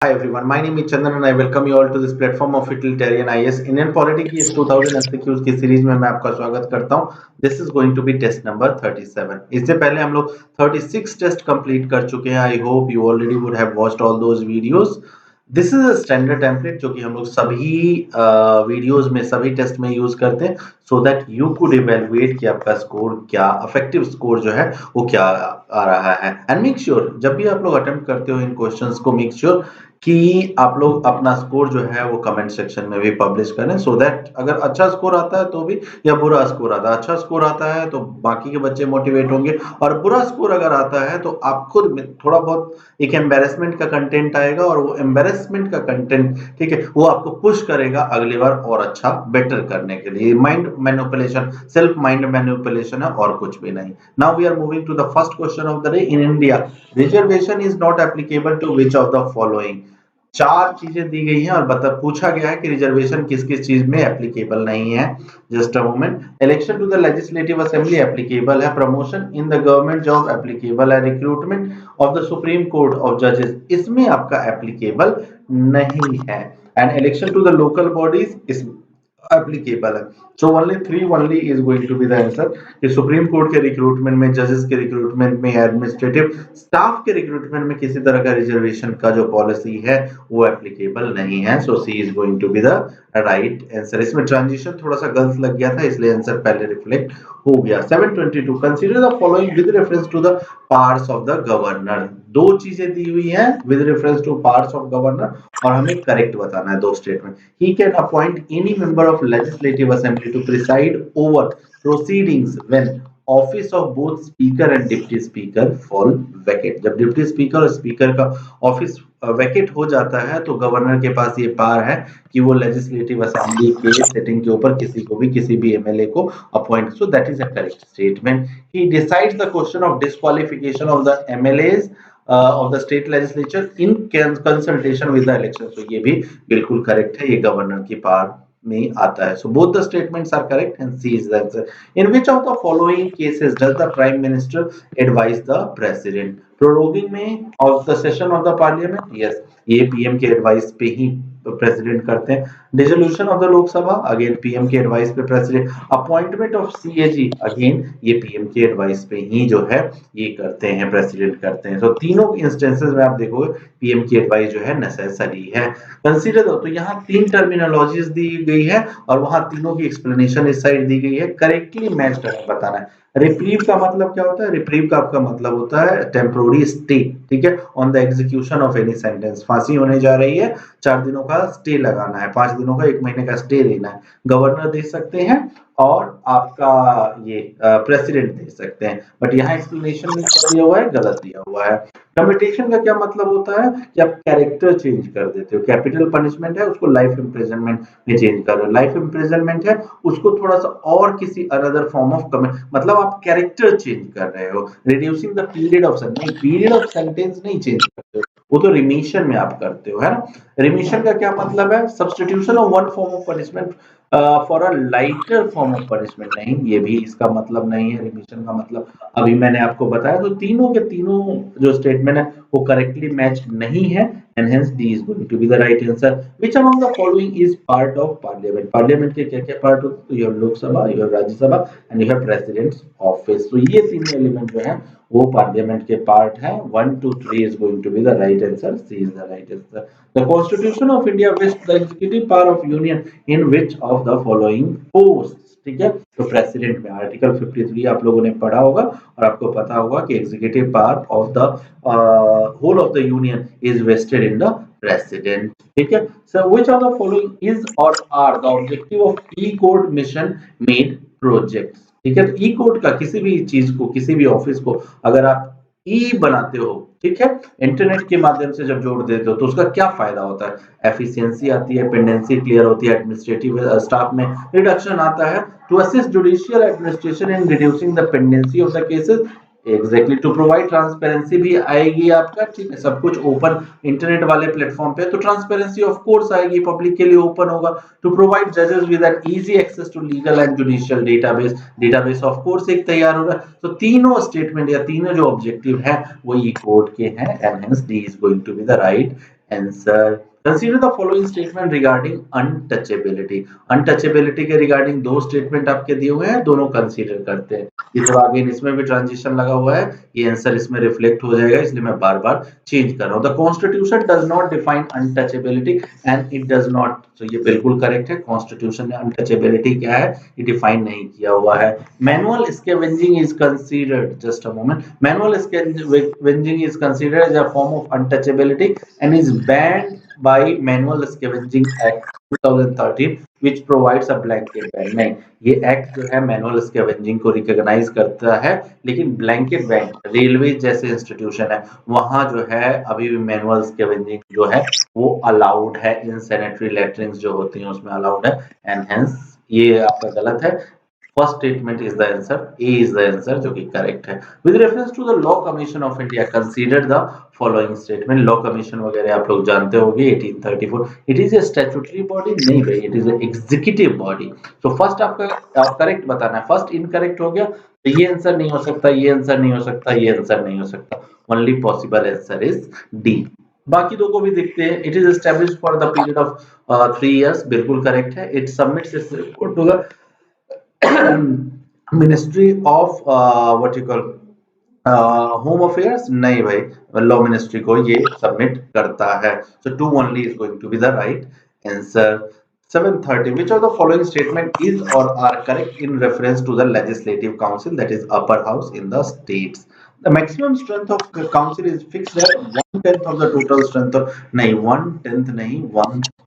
Hi everyone, my name is Chandan and I welcome you all to this platform of Utilitarian IS Indian Polity की इस 2000 MCQs की series में मैं आपका स्वागत करता हूं। This is going to be test number 37। इससे पहले हम लोग 36 टेस्ट कंप्लीट कर चुके हैं। I hope you already would have watched all those videos. This is a standard template जो कि हम लोग सभी वीडियोस में सभी टेस्ट में यूज करते हैं so that you could evaluate कि आपका स्कोर क्या इफेक्टिव स्कोर जो है वो क्या आ रहा है। एंड मेक श्योर जब भी आप लोग अटेम्प्ट करते हो इन क्वेश्चंस को, मेक श्योर कि आप लोग अपना स्कोर जो है वो कमेंट सेक्शन में भी पब्लिश करें सो दैट अगर अच्छा स्कोर आता है तो भी या बुरा स्कोर आता है, अच्छा स्कोर आता है तो बाकी के बच्चे मोटिवेट होंगे और बुरा स्कोर अगर आता है तो आप खुद में थोड़ा बहुत एक एम्बेरसमेंट का कंटेंट आएगा और वो एम्बेरसमेंट का कंटेंट, ठीक है, वो आपको पुश करेगा अगली बार और अच्छा बेटर करने के लिए। Mind manipulation, self mind manipulation है और कुछ भी नहीं। Now we are moving to the first question of the day. In India reservation is not applicable to which of the following. चार चीजें दी गई हैं और बता पूछा गया है कि रिजर्वेशन किस किस चीज में एप्लीकेबल नहीं है। Just a moment. Election to the legislative assembly applicable है, promotion in the government job applicable है, recruitment of the supreme court of जजेस इसमें आपका एप्लीकेबल नहीं है, and election to the local bodies इस एप्लीकेबल है। So only three only is going to be the answer कि सुप्रीम कोर्ट के रिक्रूटमेंट में, जजेस के रिक्रूटमेंट में, एडमिनिस्ट्रेटिव स्टाफ के रिक्रूटमेंट में किसी तरह का रिजर्वेशन का जो पॉलिसी है वो एप्लीकेबल नहीं है। So C is going to be the right answer. इसमें ट्रांजिशन थोड़ा सा गलत लग गया था इसलिए आंसर पहले रिफ्लेक्ट हो गया। 722 consider the following with reference to the powers of the governor. दो चीजें दी हुई हैं with reference to powers of governor और हमें करेक्ट बताना है दो statement. He can appoint any member of legislative assembly to preside over proceedings when office of both speaker and deputy speaker fall vacant। जब डिप्टी स्पीकर और speaker का office वैकेट हो जाता है तो गवर्नर के पास ये पावर है कि वो लेजिस्लेटिव असेंबली के सेटिंग के ऊपर किसी को भी, किसी भी एमएलए को appoint. So that is a correct statement. He decides the question of disqualification of the MLAs of the state legislature in consultation with the election. तो ये भी बिल्कुल करेक्ट है, ये गवर्नर की पावर में आता है। So both the statements are correct and C is the answer. In which of the following cases does the prime minister advise the president? Proroguing में of the session of the parliament, yes, ये PM के advice पे ही president करते हैं। Dissolution of the Lok Sabha, again PM के advice पे president. Appointment of CAG, again ये पीएम के एडवाइस पे ही जो है ये करते हैं, प्रेसिडेंट करते हैं। तो तीनों इंस्टेंसेस में आप देखोगे पीएम की एडवाइस जो है नेसेसरी है। कंसीडर दो, तो यहाँ तीन टर्मिनोलॉजीज दी गई है और वहां तीनों की एक्सप्लेनेशन इस साइड दी गई है। करेक्टली मैच बताना है। रिप्रीव का मतलब क्या होता है? रिप्रीव का आपका मतलब होता है टेम्पोररी स्टे, ठीक है, on the execution of any sentence. फांसी होने जा रही है, 4 दिनों का स्टे लगाना है, 5 दिनों का, 1 महीने का स्टे देना है। गवर्नर दे सकते हैं और आपका ये प्रेसिडेंट दे सकते हैं, बट यहाँ एक्सप्लेनेशन में क्या दिया हुआ है? गलत दिया हुआ है। कम्यूटेशन का क्या मतलब होता है कि आप कैरेक्टर चेंज कर देते हो। कैपिटल पनिशमेंट है, उसको लाइफ इम्प्रिजनमेंट में चेंज कर रहे हो। लाइफ इम्प्रिजनमेंट है, उसको थोड़ा सा और किसी अनदर फॉर्म ऑफ मतलब आप कैरेक्टर चेंज कर रहे हो। Reducing the period of sentence, period of sentence नहीं चेंज करते हो, वो तो रिमिशन में आप करते हो, है ना। रिमिशन का क्या मतलब है? Substitution of one form of punishment for a lighter form of punishment. नहीं, ये भी इसका मतलब नहीं है। रिमिशन का मतलब अभी मैंने आपको बताया। तो तीनों के तीनों जो स्टेटमेंट है वो करेक्टली मैच नहीं है and hence D is going to be the right answer. Which among the following is part of parliament? Parliament के क्या क्या पार्ट होते हैं? तो you have लोक सभा, you have राज्य सभा and you have president's office. तो ये तीनों एलिमेंट जो है वो पार्लियामेंट के पार्ट है। 1 2 3 is going to be the right answer. C is the right answer. The Constitution of India vests the executive power of union in which of the following posts? ठीक है, तो president में article 53 आप लोगों ने पढ़ा होगा और आपको पता होगा कि executive power of the whole of the union is vested in the president। ठीक है, so which of the following is or are the objective of e-court mission made projects? ठीक है, तो ई कोड का किसी भी चीज को, किसी भी ऑफिस को अगर आप ई बनाते हो, ठीक है, इंटरनेट के माध्यम से जब जोड़ देते हो तो उसका क्या फायदा होता है? एफिशिएंसी आती है, पेंडेंसी क्लियर होती है, एडमिनिस्ट्रेटिव स्टाफ में रिडक्शन आता है, to assist judicial administration in reducing the pendency of the cases. Exactly, to provide transparency भी आएगी आपका, ठीक है, सब कुछ ओपन इंटरनेट वाले प्लेटफॉर्म पे तो ट्रांसपेरेंसी ऑफ कोर्स आएगी, पब्लिक के लिए ओपन होगा। टू प्रोवाइड जजेस with an easy access to legal and judicial database, database of course एक तैयार हो रहा है। तो तीनों स्टेटमेंट या तीनों जो ऑब्जेक्टिव है वो ई कोड के हैं and hence D is going to be the right answer consider the following statement regarding untouchability. Untouchability के रिगार्डिंग दो स्टेटमेंट आपके दिए हुए हैं, दोनों कंसीडर करते हैं। ये थोड़ा आगे इसमें भी ट्रांजिशन लगा हुआ है, ये आंसर इसमें रिफ्लेक्ट हो जाएगा, इसलिए मैं बार बार चेंज कर रहा हूँ। The constitution does not define untouchability and it does not, तो ये बिल्कुल करेक्ट है। कॉन्स्टिट्यूशन ने अनटचेबिलिटी क्या है ये डिफाइन नहीं किया हुआ है। Manual scavenging is considered, just a moment, manual scavenging is considered as a form of untouchability and is banned by Manual Scavenging Act 2013 which provides a blanket ban। नहीं, ये एक्ट जो है मैनुअल स्कैवेंजिंग को recognise करता है, लेकिन blanket ban railway जैसे institution है वहां जो है अभी भी मैनुअल स्कैवेंजिंग जो है वो अलाउड है, इन सैनिटरी लैट्रिन्स जो होती हैं उसमें अलाउड है, एंड हेंस ये आपका गलत है। First statement is the answer, A is the answer, जो कि करेक्ट है। With reference to the law commission of India consider the following statement. Law commission वगैरह आप लोग जानते होंगे 1834। It is a statutory body, नहीं भाई, it is a executive body. तो फर्स्ट आपका करेक्ट बताना है, फर्स्ट इनकरेक्ट हो गया तो ये आंसर नहीं हो सकता, ये आंसर नहीं हो सकता, ये आंसर नहीं हो सकता। Only possible answer is D. बाकी दो को भी देखते हैं। It is established for the period of 3 years, बिल्कुल करेक्ट है। It submits its report to the ministry of what you call home affairs, नहीं भाई, लॉ मिनिस्ट्री को ये सबमिट करता है। So two only is going to be the right answer. 730 which of the following statement is or are correct in reference to the legislative council, that is upper house in the states? The maximum strength of the council is fixed at 1/10 of the total strength of, नहीं 1/10 नहीं 1/3,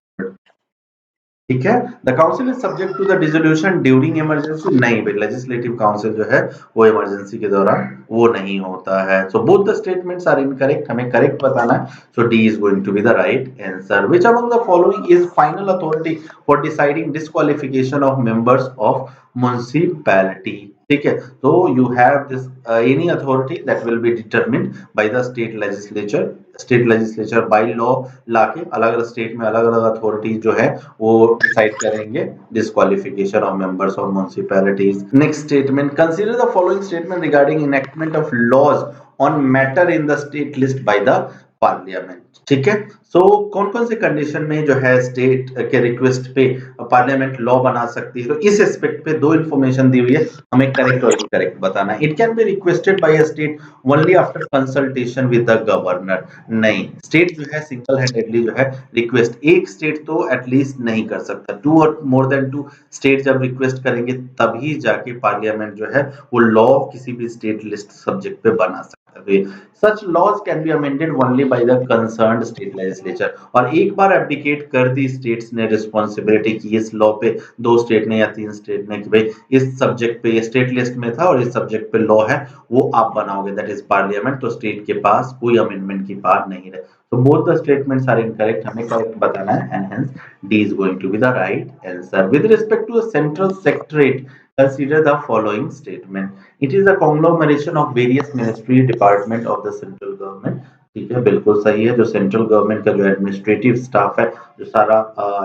ठीक है। The council is subject to the dissolution during emergency, नहीं भाई, legislative council जो है वो emergency के दौरान वो नहीं होता है। So both the statements are incorrect, हमें करेक्ट बताना है। So D is going to be the right answer. Which among the following is final authority for deciding disqualification of members of municipality, ठीक है। तो you have this any authority that will be determined by the state legislature. State legislature by law लाके अलग अलग state में अलग अलग authority जो है वो डिसाइड करेंगे disqualification of members of municipalities. Next statement, consider the following statement regarding enactment of laws on matter in the state list by the parliament, ठीक है। सो कौन कौन से कंडीशन में जो है स्टेट के रिक्वेस्ट पे पार्लियामेंट लॉ बना सकती है, तो इस एस्पेक्ट पे दो इंफॉर्मेशन दी हुई है, हमें करेक्ट और इनकरेक्ट बताना है। It can be requested bye a state only after consultation with the governor, नहीं, स्टेट जो है सिंगल हैंडेडली जो है रिक्वेस्ट, एक स्टेट तो एटलीस्ट नहीं कर सकता, टू और मोर देन टू स्टेट जब रिक्वेस्ट करेंगे तभी जाके पार्लियामेंट जो है वो लॉ किसी भी स्टेट लिस्ट सब्जेक्ट पे बना सकता है। Such laws can be amended only by the concerned state legislature, और एक बार एब्डिकेट कर दी स्टेट्स ने रिस्पॉन्सिबिलिटी की इस लॉ पे, दो स्टेट ने या तीन स्टेट ने, कि भाई इस सब्जेक्ट पे, ये स्टेट लिस्ट में था और इस सब्जेक्ट पे लॉ है, वो आप बनाओगे, दैट इज पार्लियामेंट, तो स्टेट के पास कोई अमेंडमेंट की पावर नहीं रहे। So both the statements are incorrect, हमें correct बताना है, and hence D is going to be the right answer. With respect to the Central Secretariat, consider the following statement. It is a conglomeration of various ministry department of the central government, ठीक है, बिल्कुल सही है। जो central government का जो administrative staff है, जो सारा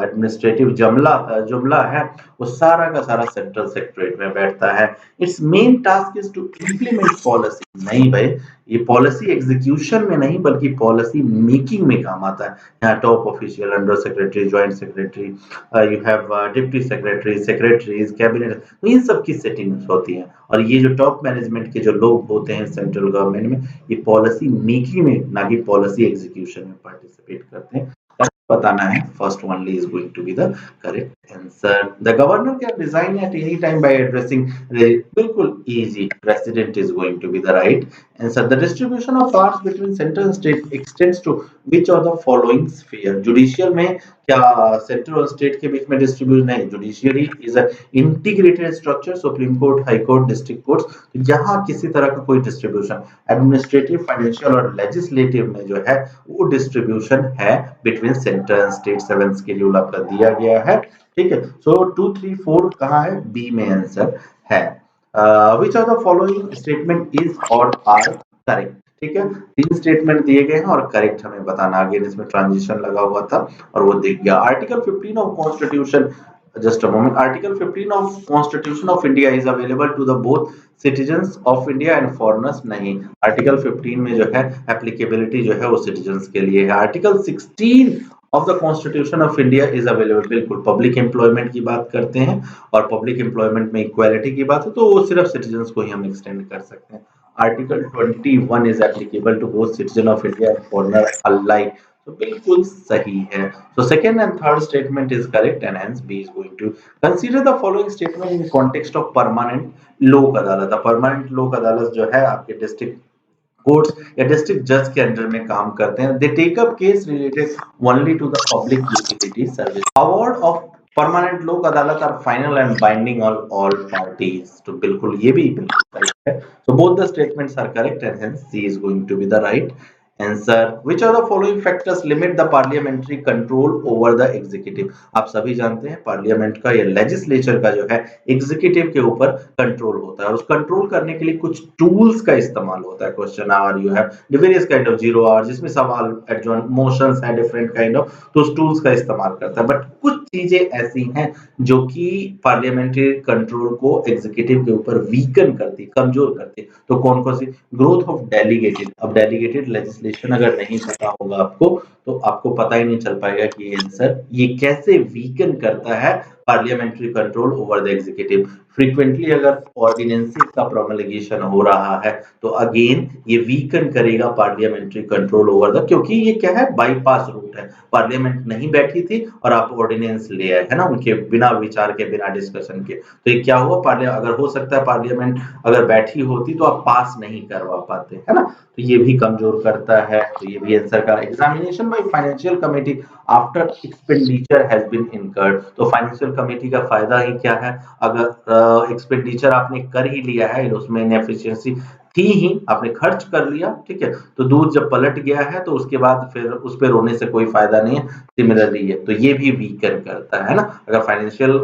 एडमिनिस्ट्रेटिव जुमला है, वो सारा का सारा सेंट्रल सेक्रेटरीट में बैठता है। Its main task is to implement policy, नहीं भाई, ये पॉलिसी एग्जीक्यूशन में नहीं बल्कि पॉलिसी मेकिंग में काम आता है। यहाँ top official, under secretary, joint secretary, you have deputy secretary, secretaries, cabinet, तो इन सब की सेटिंग्स होती हैं। और ये जो टॉप मैनेजमेंट के जो लोग होते हैं सेंट्रल गवर्नमेंट में, ये पॉलिसी मेकिंग में ना कि पॉलिसी एग्जीक्यूशन में पार्टिसिपेट करते हैं। बताना है, first only is going to be the correct answer. The governor can resign at any time by addressing, बिल्कुल easy, president is going to be the right answer. The distribution of powers between central and state extends to which of the following sphere? Judicial में क्या central और state के बीच में distribution है? Judiciary is a integrated structure, supreme court, high court, district courts, यहाँ किसी तरह का कोई डिस्ट्रीब्यूशन, एडमिनिस्ट्रेटिव, फाइनेंशियल और लेजिस्लेटिव में जो है वो डिस्ट्रीब्यूशन है between centre and state. 7 schedule आपका दिया गया है, ठीक है। सो 2 3 4 कहाँ है? बी में आंसर है। विच of the following statement is और आर करेक्ट, ठीक है। तीन स्टेटमेंट दिए गए हैं और करेक्ट हमें बताना। आगे इसमें ट्रांजिशन लगा हुआ था और वो दिख गया। Article 15 of constitution just a moment. Article 15 of Constitution of India is available to the both citizens of India and foreigners. नहीं, आर्टिकल 15 में जो है एप्लीकेबिलिटी जो है वो सिटीजन्स के लिए है। Article 16 of the constitution of India is available, बिल्कुल पब्लिक एम्प्लॉयमेंट की बात करते हैं और पब्लिक एम्प्लॉयमेंट में इक्वालिटी की बात है तो वो सिर्फ सिटीजन्स को ही हम एक्सटेंड कर सकते हैं। Article 21 is applicable to both citizen of India and foreigner alike, तो बिल्कुल सही है। So second and third statement is correct and hence B is going to consider the following statement in context of permanent लोक अदालत। Permanent Lok अदालत जो है आपके डिस्ट्रिक्ट कोर्ट्स या डिस्ट्रिक्ट जज के अंडर में काम करते हैं। They take up case related only to the public utility service. Award of permanent Lok Adalat are final and binding on all parties, तो बिल्कुल ये भी बिल्कुल सही है। So both the statements are correct and hence C is going to be the right answer. Which of the following factors limit the parliamentary control over the executive? आप सभी जानते हैं पार्लियामेंट का या लेजिस्लेचर का जो है एग्जीक्यूटिव के ऊपर कंट्रोल होता है और उस कंट्रोल करने के लिए कुछ टूल्स का इस्तेमाल होता है। Question hour, you have various kind of zero hour जिसमें सवाल एडजॉइन मोशंस है डिफरेंट काइंड ऑफ, तो उस टूल्स का इस्तेमाल करता है। बट कुछ चीजें ऐसी हैं जो कि पार्लियामेंट्री कंट्रोल को एग्जीक्यूटिव के ऊपर वीकन करती, कमजोर करती। तो कौन कौन सी? Growth of delegated. अब डेलीगेटेड लेजिस्लेशन अगर नहीं पता होगा आपको तो आपको पता ही नहीं चल पाएगा कि ये आंसर ये कैसे वीकन करता है parliamentary control over the executive. Frequently अगर ऑर्डिनेंसेस का प्रोमलगेशन हो रहा है तो अगेन ये वीकन करेगा पार्लियामेंट्री कंट्रोल ओवर द, क्योंकि ये क्या है, बाईपास रूट है। पार्लियामेंट नहीं बैठी थी और आप ऑर्डिनेंस ले आए, है ना, उनके बिना विचार के बिना डिस्कशन के, तो ये क्या हुआ, अगर हो सकता है पार्लियामेंट अगर बैठी होती तो आप पास नहीं करवा पाते, है ना, तो ये भी कमजोर करता है। तो ये भी आंसर का। Examination by financial committee after expenditure has been incurred, तो फाइनेंशियल कमेटी का फायदा ही क्या है, अगर एक्सपेंडिचर आपने कर ही लिया है, उसमें इनएफिशिएंसी थी ही, आपने खर्च कर लिया, ठीक है, तो दूध जब पलट गया है तो उसके बाद फिर उस पे रोने से कोई फायदा नहीं है। सिमिलरली है तो ये भी वीकन करता है ना। अगर फाइनेंशियल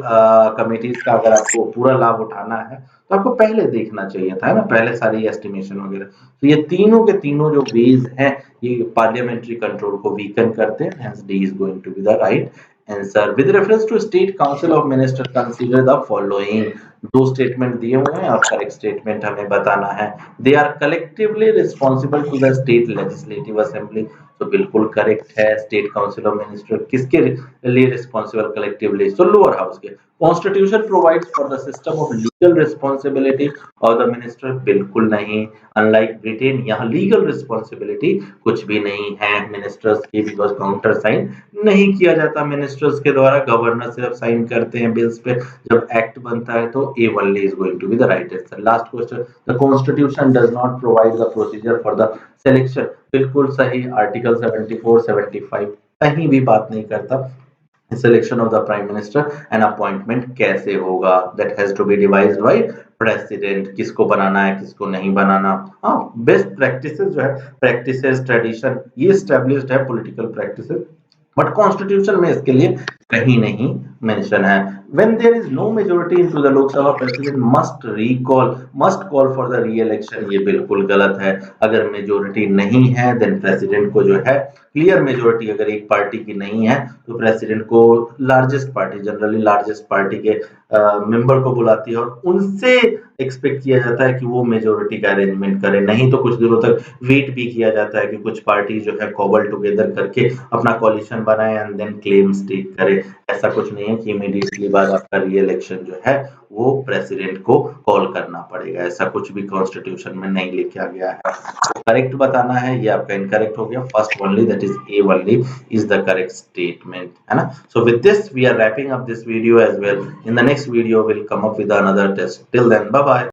कमिटीज का अगर आपको पूरा लाभ उठाना है तो आपको पहले देखना चाहिए था, है ना, पहले सारी एस्टिमेशन वगैरह। तो ये तीनों के तीनों जो वेज हैं ये पार्लियामेंट्री कंट्रोल को वीकन करते हैं, hence D is going to be the right answer. With reference to state council of minister consider the following, दो स्टेटमेंट दिए हुए हैं और करेक्ट स्टेटमेंट हमें बताना है। They are collectively responsible to the state legislative assembly, तो बिल्कुल करेक्ट है। स्टेट काउंसिल ऑफ मिनिस्टर किसके लिए रिस्पॉन्सिबल कलेक्टिवली? तो लोअर हाउस के। Constitution provides for the system of legal responsibility of the minister, बिल्कुल नहीं। अनलाइक ब्रिटेन यहाँ लीगल रिस्पॉन्सिबिलिटी कुछ भी नहीं है मिनिस्टर्स की, बिकॉज काउंटर साइन नहीं किया जाता मिनिस्टर्स के द्वारा, गवर्नर सिर्फ साइन करते हैं बिल्स पे जब एक्ट बनता है। तो A only is going to be the right answer. Last question, the constitution does not provide the procedure for the selection, बिल्कुल सही। आर्टिकल 74 75 कहीं भी बात नहीं करता selection of the prime minister and appointment कैसे होगा, that has to be devised by president, किसको बनाना है किसको नहीं बनाना। हाँ, बेस्ट प्रैक्टिसेस जो है, प्रैक्टिसेस ट्रेडिशन ये एस्टैब्लिश्ड है, पॉलिटिकल प्रैक्टिसेस, बट कॉन्स्टिट्यूशन में इसके लिए कहीं नहीं मेंशन है। When there is no majority into the Lok Sabha, president must call for the re-election, ये बिल्कुल गलत है। अगर मेजोरिटी नहीं है देन प्रेसिडेंट को जो है, क्लियर मेजोरिटी अगर एक पार्टी की नहीं है तो प्रेसिडेंट को largest party, generally largest party के मेंबर को बुलाती है और उनसे एक्सपेक्ट किया जाता है कि वो मेजोरिटी का अरेंजमेंट करे। नहीं तो कुछ दिनों तक वेट भी किया जाता है कि कुछ पार्टी जो है कॉबल टुगेदर करके अपना कोलिशन बनाए एंड देन क्लेम स्टेक करे। ऐसा कुछ नहीं है कि इमीडिएटली बाद आपका री इलेक्शन जो है वो प्रेसिडेंट को कॉल करना पड़ेगा, ऐसा कुछ भी कॉन्स्टिट्यूशन में नहीं लिखा गया है। करेक्ट बताना है, ये आपका इनकरेक्ट हो गया। First only, that is a only is the correct statement, है ना। So with this we are wrapping up this video as well. In the next video we'll come up with another test. Till then, bye bye.